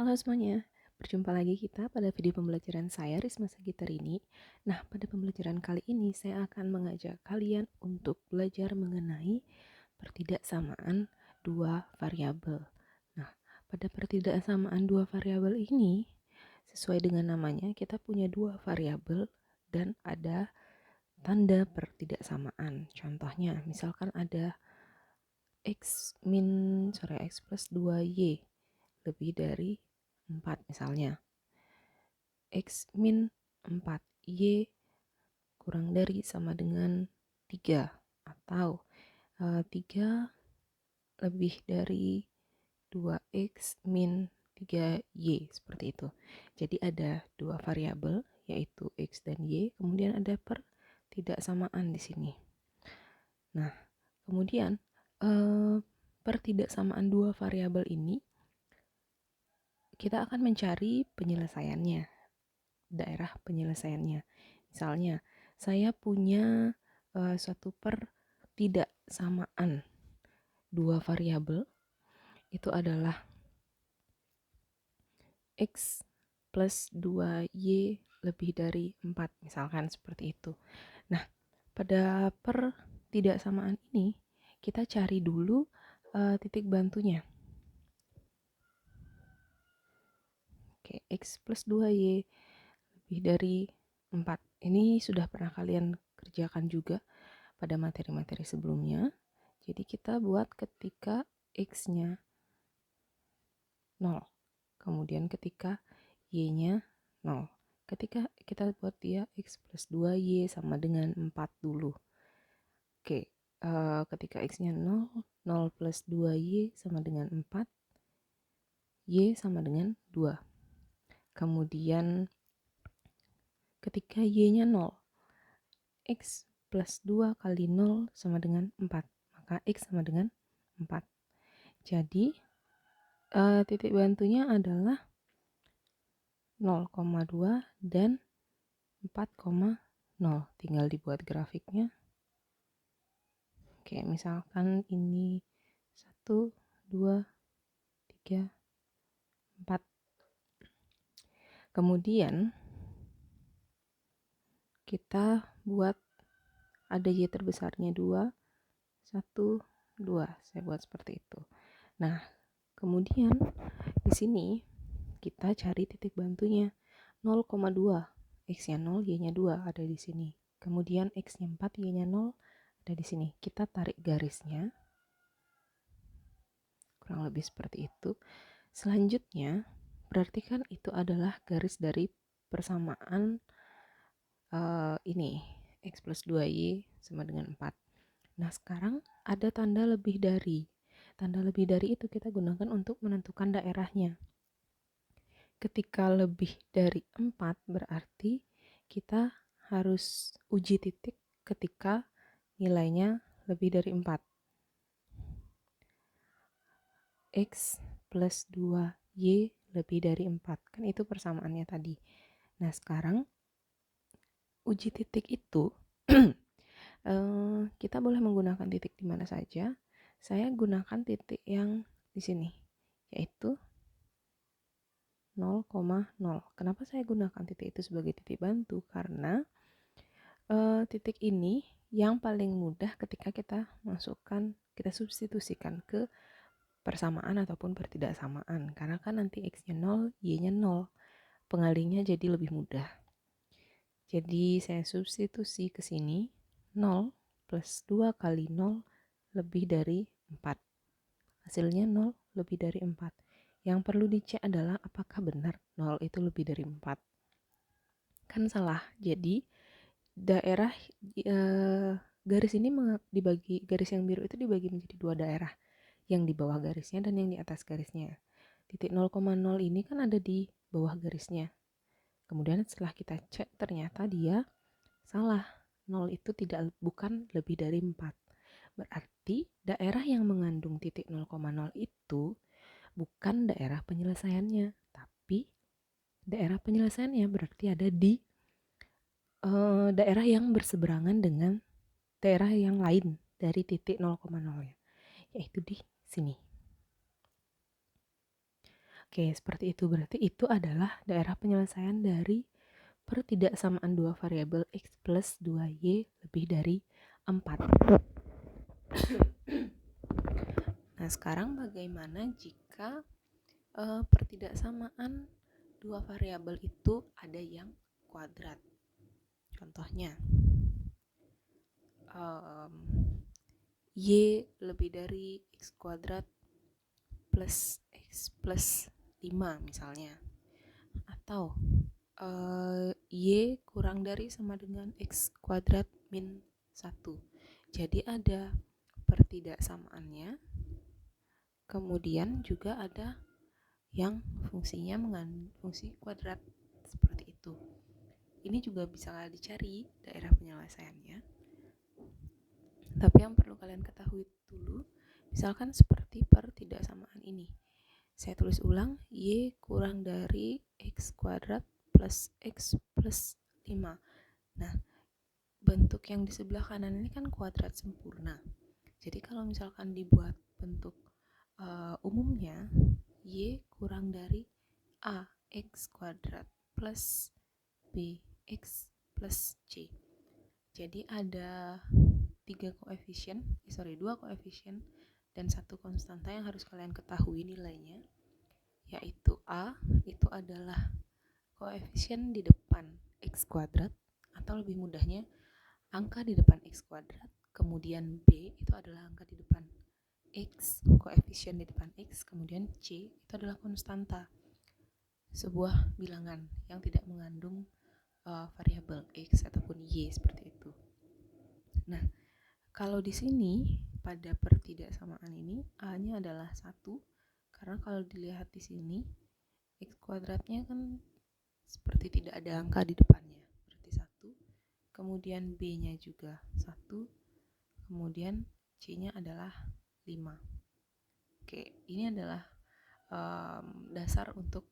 Halo semuanya, berjumpa lagi kita pada video pembelajaran saya Risma Sagita ini. Nah, pada pembelajaran kali ini saya akan mengajak kalian untuk belajar mengenai pertidaksamaan dua variabel. Nah, pada pertidaksamaan dua variabel ini, sesuai dengan namanya, kita punya dua variabel dan ada tanda pertidaksamaan. Contohnya, misalkan ada x plus 2y lebih dari 4 misalnya. X min 4, Y kurang dari sama dengan 3. Atau 3 lebih dari 2X min 3Y, seperti itu. Jadi ada dua variabel, yaitu X dan Y, kemudian ada pertidaksamaan di sini. Nah, kemudian pertidaksamaan dua variabel ini kita akan mencari penyelesaiannya, daerah penyelesaiannya. Misalnya, saya punya suatu pertidaksamaan dua variabel, itu adalah X plus 2Y lebih dari 4, misalkan seperti itu. Nah, pada pertidaksamaan ini, kita cari dulu titik bantunya. Oke, X plus 2Y lebih dari 4. Ini sudah pernah kalian kerjakan juga pada materi-materi sebelumnya. Jadi kita buat ketika X-nya 0. Kemudian ketika Y-nya 0. Ketika kita buat dia X plus 2Y sama dengan 4 dulu. Oke, ketika X-nya 0, 0 plus 2Y sama dengan 4. Y sama dengan 2. Kemudian ketika Y-nya 0, X plus 2 kali 0 sama dengan 4. Maka X sama dengan 4. Jadi titik bantunya adalah 0,2 dan 4,0. Tinggal dibuat grafiknya. Oke, misalkan ini 1, 2, 3, 4. Kemudian kita buat ada Y terbesarnya 2, 1, 2. Saya buat seperti itu. Nah, kemudian di sini kita cari titik bantunya 0,2. X-nya 0, Y-nya 2 ada di sini. Kemudian X-nya 4, Y-nya 0 ada di sini. Kita tarik garisnya. Kurang lebih seperti itu. Selanjutnya, berarti kan itu adalah garis dari persamaan ini. X plus 2Y sama dengan 4. Nah, sekarang ada tanda lebih dari. Tanda lebih dari itu kita gunakan untuk menentukan daerahnya. Ketika lebih dari 4 berarti kita harus uji titik ketika nilainya lebih dari 4. X plus 2Y lebih dari 4. Kan itu persamaannya tadi. Nah, sekarang uji titik itu kita boleh menggunakan titik di mana saja. Saya gunakan titik yang di sini, yaitu 0,0. Kenapa saya gunakan titik itu sebagai titik bantu? Karena titik ini yang paling mudah ketika kita substitusikan ke persamaan ataupun pertidaksamaan. Karena kan nanti X-nya 0, Y-nya 0. Pengalihnya jadi lebih mudah. Jadi saya substitusi ke sini 0 plus 2 kali 0 lebih dari 4. Hasilnya 0 lebih dari 4. Yang perlu dicek adalah apakah benar 0 itu lebih dari 4. Kan salah. Jadi daerah garis ini dibagi, garis yang biru itu dibagi menjadi dua daerah. Yang di bawah garisnya dan yang di atas garisnya. Titik 0,0 ini kan ada di bawah garisnya. Kemudian setelah kita cek ternyata dia salah. 0 itu bukan lebih dari 4. Berarti daerah yang mengandung titik 0,0 itu bukan daerah penyelesaiannya, tapi daerah penyelesaiannya berarti ada di daerah yang berseberangan dengan daerah yang lain dari titik 0,0 nya, yaitu di sini. Oke, seperti itu. Berarti itu adalah daerah penyelesaian dari pertidaksamaan dua variabel x plus 2y lebih dari 4. Nah, sekarang bagaimana jika pertidaksamaan dua variabel itu ada yang kuadrat? Contohnya, y lebih dari x kuadrat plus x plus 5 misalnya. Atau y kurang dari sama dengan x kuadrat min 1. Jadi ada pertidaksamaannya, kemudian juga ada yang fungsinya mengandung fungsi kuadrat seperti itu. Ini juga bisa dicari daerah penyelesaiannya. Tapi yang perlu kalian ketahui dulu, misalkan seperti pertidaksamaan ini. Saya tulis ulang, y kurang dari x kuadrat plus x plus 5. Nah, bentuk yang di sebelah kanan ini kan kuadrat sempurna. Jadi kalau misalkan dibuat bentuk umumnya, y kurang dari a x kuadrat plus b x plus c. Jadi ada dua koefisien dan satu konstanta yang harus kalian ketahui nilainya, yaitu a itu adalah koefisien di depan x kuadrat, atau lebih mudahnya angka di depan x kuadrat, kemudian b itu adalah angka di depan x, koefisien di depan x, kemudian c itu adalah konstanta, sebuah bilangan yang tidak mengandung variabel x ataupun y seperti itu. Nah, kalau di sini pada pertidaksamaan ini a-nya adalah 1, karena kalau dilihat di sini x kuadratnya kan seperti tidak ada angka di depannya, berarti 1. Kemudian b-nya juga 1, kemudian c-nya adalah 5. Oke, ini adalah dasar untuk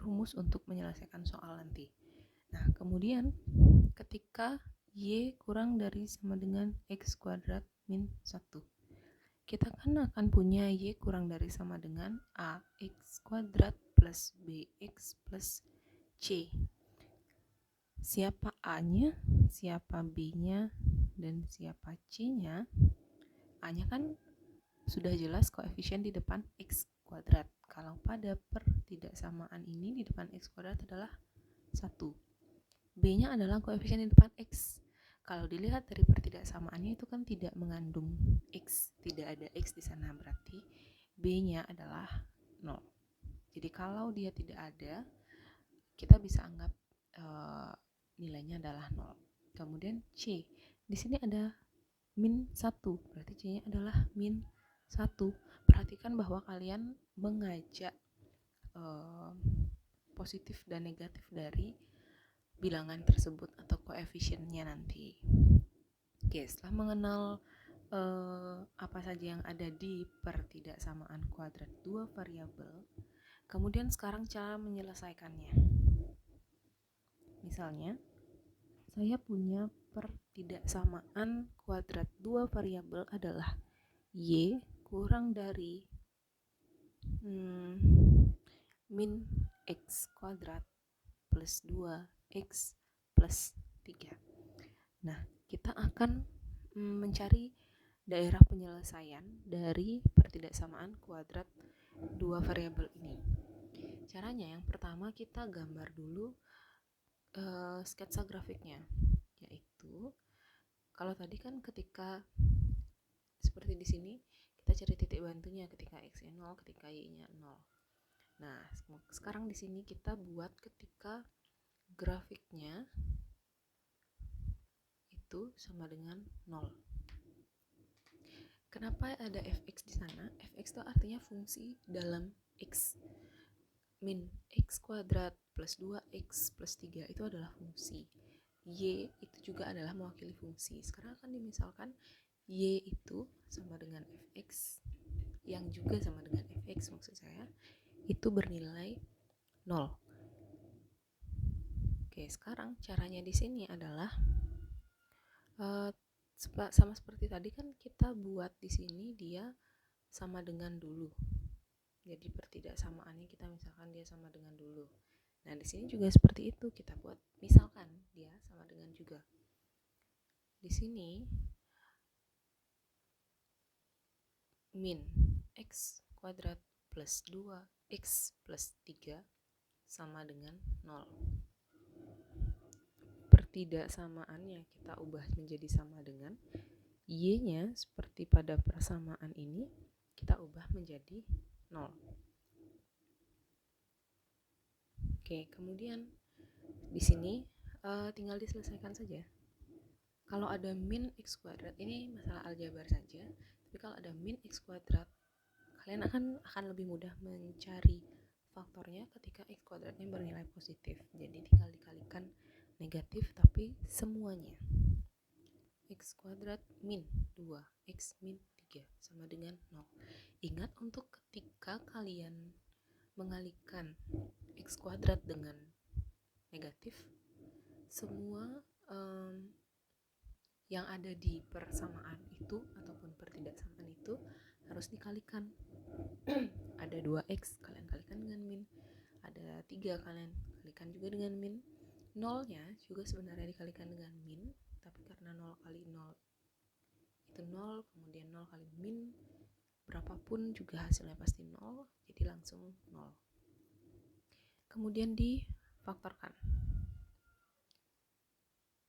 rumus untuk menyelesaikan soal nanti. Nah, kemudian ketika y kurang dari sama dengan x kuadrat min 1, kita kan akan punya y kurang dari sama dengan ax kuadrat plus bx plus c. Siapa a-nya, siapa b-nya, dan siapa c-nya? A-nya kan sudah jelas koefisien di depan x kuadrat. Kalau pada pertidaksamaan ini di depan x kuadrat adalah 1. B-nya adalah koefisien di depan x. Kalau dilihat dari pertidaksamaannya itu kan tidak mengandung x, tidak ada x di sana, berarti B-nya adalah 0. Jadi kalau dia tidak ada, kita bisa anggap nilainya adalah 0. Kemudian C, di sini ada min 1, berarti C-nya adalah min 1. Perhatikan bahwa kalian mengajak positif dan negatif dari bilangan tersebut atau koefisiennya nanti. Oke, setelah mengenal apa saja yang ada di pertidaksamaan kuadrat dua variabel, kemudian sekarang cara menyelesaikannya. Misalnya, saya punya pertidaksamaan kuadrat dua variabel adalah y kurang dari min x kuadrat plus 2x plus 3. Nah, kita akan mencari daerah penyelesaian dari pertidaksamaan kuadrat dua variabel ini. Caranya yang pertama kita gambar dulu sketsa grafiknya, yaitu kalau tadi kan ketika seperti di sini kita cari titik bantunya ketika x-nya 0, ketika y-nya 0. Nah, sekarang di sini kita buat ketika grafiknya itu sama dengan 0. Kenapa ada fx di sana? Fx itu artinya fungsi dalam x. Min x kuadrat plus 2x plus 3 itu adalah fungsi. Y itu juga adalah mewakili fungsi. Sekarang akan dimisalkan y itu sama dengan fx, yang juga sama dengan fx maksud saya, itu bernilai 0. Oke, sekarang caranya di sini adalah sama seperti tadi kan kita buat di sini dia sama dengan dulu. Jadi pertidaksamaannya kita misalkan dia sama dengan dulu. Nah, di sini juga seperti itu, kita buat misalkan dia sama dengan juga. Di sini min x kuadrat plus 2x plus 3 sama dengan 0. Pertidaksamaannya kita ubah menjadi sama dengan y-nya seperti pada persamaan ini kita ubah menjadi 0. Oke, kemudian di sini tinggal diselesaikan saja. Kalau ada min x kuadrat, ini masalah aljabar saja, tapi kalau ada min x kuadrat, kalian akan lebih mudah mencari faktornya ketika x kuadratnya bernilai positif. Jadi tinggal dikalikan negatif tapi semuanya. X kuadrat min 2x min 3 sama dengan 0. Ingat, untuk ketika kalian mengalihkan x kuadrat dengan negatif, semua yang ada di persamaan itu ataupun pertidaksamaan itu harus dikalikan. Ada 2x, kalian kalikan dengan min. Ada 3, kalian kalikan juga dengan min. 0-nya juga sebenarnya dikalikan dengan min, tapi karena 0 kali 0 itu 0, kemudian 0 kali min berapapun juga hasilnya pasti 0, jadi langsung 0. Kemudian difaktorkan.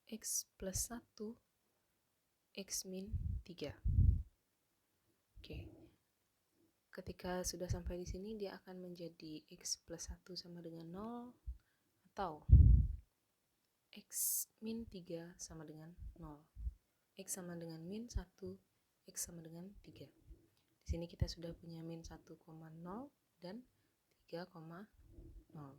X plus 1 X min 3. Oke. Ketika sudah sampai di sini, dia akan menjadi X plus 1 sama dengan 0 atau X min 3 sama dengan 0. X sama dengan min 1, X sama dengan 3. Di sini kita sudah punya min 1,0 dan 3,0.